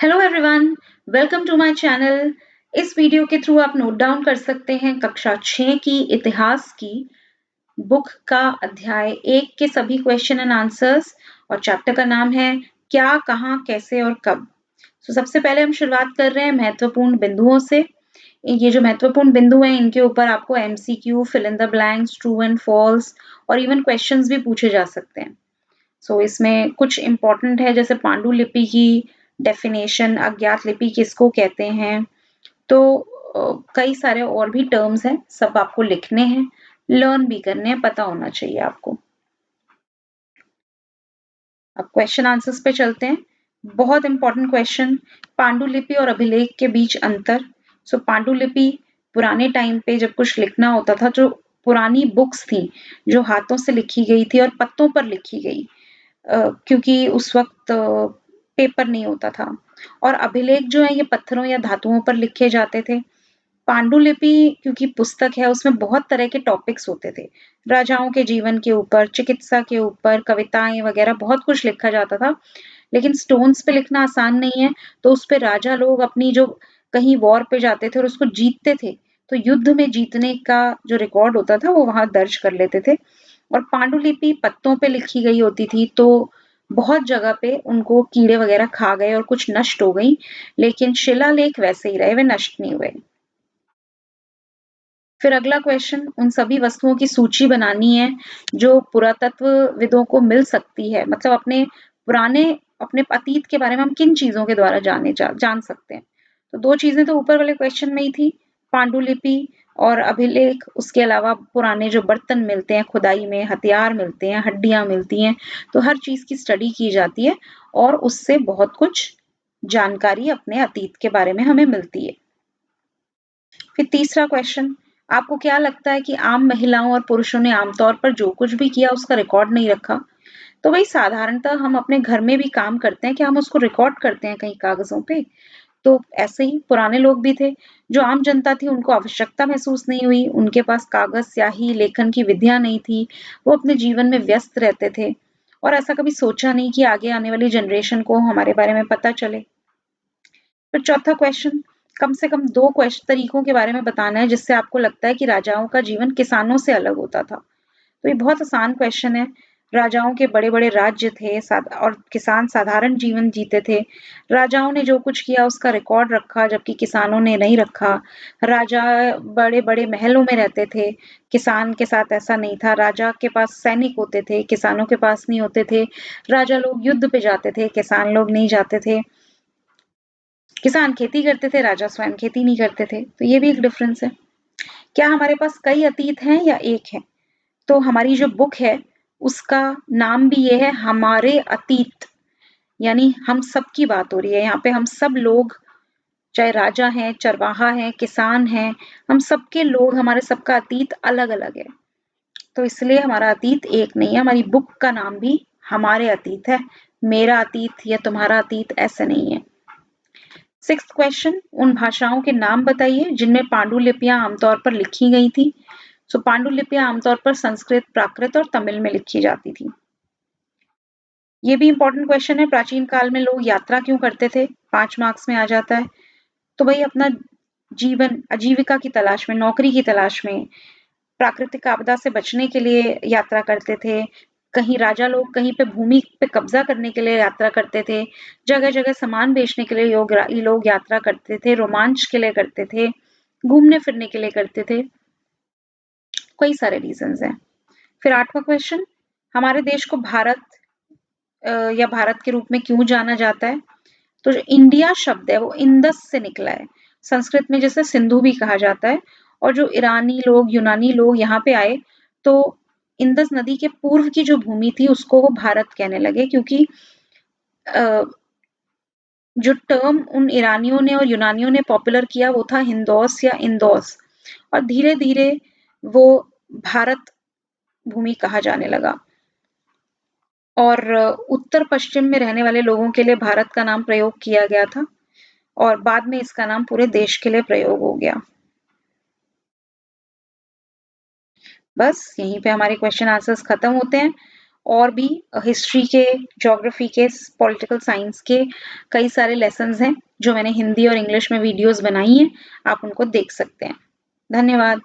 Hello everyone, welcome to my channel. इस video के through आप नोट डाउन कर सकते हैं कक्षा 6 की इतिहास की बुक का अध्याय 1 के सभी क्वेश्चन एंड आंसर्स और चैप्टर का नाम है क्या, कहाँ, कैसे और कब। सबसे पहले हम शुरुआत कर रहे हैं महत्वपूर्ण बिंदुओं से। ये जो महत्वपूर्ण बिंदु हैं इनके ऊपर आपको MCQ, fill in the blanks, true and false और इवन क्वेश्चंस भी पूछे जा सकते हैं। इसमें कुछ इम्पोर्टेंट है जैसे पांडुलिपि की डेफिनेशन, अज्ञात लिपि किसको कहते हैं। तो कई सारे और भी टर्म्स हैं, सब आपको लिखने हैं, लर्न भी करने हैं, पता होना चाहिए आपको। अब क्वेश्चन आंसर्स पे चलते हैं। बहुत इंपॉर्टेंट क्वेश्चन, पांडुलिपि और अभिलेख के बीच अंतर। पांडुलिपि पुराने टाइम पे जब कुछ लिखना होता था, जो पुरानी बुक्स थी जो हाथों से लिखी गई थी और पत्तों पर लिखी गई, क्योंकि उस वक्त पेपर नहीं होता था। और अभिलेख जो है ये पत्थरों या धातुओं पर लिखे जाते थे। पांडुलिपि क्योंकि पुस्तक है उसमें बहुत तरह के टॉपिक्स होते थे, राजाओं के जीवन के ऊपर, चिकित्सा के ऊपर, कविताएं वगैरह बहुत कुछ लिखा जाता था। लेकिन स्टोन्स पे लिखना आसान नहीं है, तो उस पे राजा लोग अपनी जो कहीं वॉर पे जाते थे और उसको जीतते थे, तो युद्ध में जीतने का जो रिकॉर्ड होता था वो वहां दर्ज कर लेते थे। और पांडुलिपि पत्तों पे लिखी गई होती थी, तो बहुत जगह पे उनको कीड़े वगैरह खा गए और कुछ नष्ट हो गई, लेकिन शिलालेख वैसे ही रहे, वे नष्ट नहीं हुए। फिर अगला क्वेश्चन, उन सभी वस्तुओं की सूची बनानी है जो पुरातत्वविदों को मिल सकती है, मतलब अपने अतीत के बारे में हम किन चीजों के द्वारा जान सकते हैं। तो दो चीजें तो ऊपर वाले क्वेश्चन में ही थी, पांडुलिपि और अभिलेख। उसके अलावा पुराने जो बर्तन मिलते हैं खुदाई में, हथियार मिलते हैं, हड्डियां मिलती हैं, तो हर चीज की स्टडी की जाती है और उससे बहुत कुछ जानकारी अपने अतीत के बारे में हमें मिलती है। फिर तीसरा क्वेश्चन, आपको क्या लगता है कि आम महिलाओं और पुरुषों ने आमतौर पर जो कुछ भी किया उसका रिकॉर्ड नहीं रखा? तो वही साधारणतः हम अपने घर में भी काम करते हैं, क्या हम उसको रिकॉर्ड करते हैं कहीं कागजों पे? तो ऐसे ही पुराने लोग भी थे, जो आम जनता थी उनको आवश्यकता महसूस नहीं हुई, उनके पास कागज, स्याही, लेखन की विधियां नहीं थी, वो अपने जीवन में व्यस्त रहते थे और ऐसा कभी सोचा नहीं कि आगे आने वाली जनरेशन को हमारे बारे में पता चले। फिर चौथा क्वेश्चन, कम से कम दो क्वेश्चन तरीकों के बारे में बताना है जिससे आपको लगता है कि राजाओं का जीवन किसानों से अलग होता था। तो ये बहुत आसान क्वेश्चन है। राजाओं के बड़े बड़े राज्य थे और किसान साधारण जीवन जीते थे। राजाओं ने जो कुछ किया उसका रिकॉर्ड रखा, जबकि किसानों ने नहीं रखा। राजा बड़े बड़े महलों में रहते थे, किसान के साथ ऐसा नहीं था। राजा के पास सैनिक होते थे, किसानों के पास नहीं होते थे। राजा लोग युद्ध पे जाते थे, किसान लोग नहीं जाते थे। किसान खेती करते थे, राजा स्वयं खेती नहीं करते थे, तो ये भी एक डिफरेंस है। क्या हमारे पास कई अतीत हैं या एक है? तो हमारी जो बुक है उसका नाम भी ये है, हमारे अतीत, यानी हम सब की बात हो रही है यहाँ पे। हम सब लोग, चाहे राजा हैं, चरवाहा हैं, किसान हैं, हम सबके लोग, हमारे सबका अतीत अलग अलग है। तो इसलिए हमारा अतीत एक नहीं है। हमारी बुक का नाम भी हमारे अतीत है, मेरा अतीत या तुम्हारा अतीत ऐसे नहीं है। सिक्स्थ क्वेश्चन, उन भाषाओं के नाम बताइए जिनमें पांडुलिपियां आमतौर पर लिखी गई थी। पांडुलिपियां आमतौर पर संस्कृत, प्राकृत और तमिल में लिखी जाती थी। ये भी इंपॉर्टेंट क्वेश्चन है, प्राचीन काल में लोग यात्रा क्यों करते थे? 5 मार्क्स में आ जाता है। तो भाई अपना जीवन, आजीविका की तलाश में, नौकरी की तलाश में, प्राकृतिक आपदा से बचने के लिए यात्रा करते थे। कहीं राजा लोग कहीं पे भूमि पे कब्जा करने के लिए यात्रा करते थे। जगह जगह सामान बेचने के लिए ये लोग यात्रा करते थे, रोमांच के लिए करते थे, घूमने फिरने के लिए करते थे। कई सारे रीजंस हैं। फिर आठवां क्वेश्चन, हमारे देश को भारत या भारत के रूप में क्यों जाना जाता है? तो जो इंडिया शब्द है वो इंदस से निकला है, संस्कृत में जैसे सिंधु भी कहा जाता है। और जो ईरानी लोग, यूनानी लोग यहाँ पे आए, तो इंदस नदी के पूर्व की जो भूमि थी उसको वो भारत कहने लगे, क्योंकि जो टर्म उन ईरानियों ने और यूनानियों ने पॉपुलर किया वो था हिंदोस या इंदौस, और धीरे धीरे वो भारत भूमि कहा जाने लगा। और उत्तर पश्चिम में रहने वाले लोगों के लिए भारत का नाम प्रयोग किया गया था और बाद में इसका नाम पूरे देश के लिए प्रयोग हो गया। बस यहीं पे हमारे क्वेश्चन आंसर्स खत्म होते हैं और भी हिस्ट्री के, ज्योग्राफी के, पॉलिटिकल साइंस के कई सारे लेसन्स हैं जो मैंने हिंदी और इंग्लिश में वीडियोस बनाई हैं, आप उनको देख सकते हैं। धन्यवाद।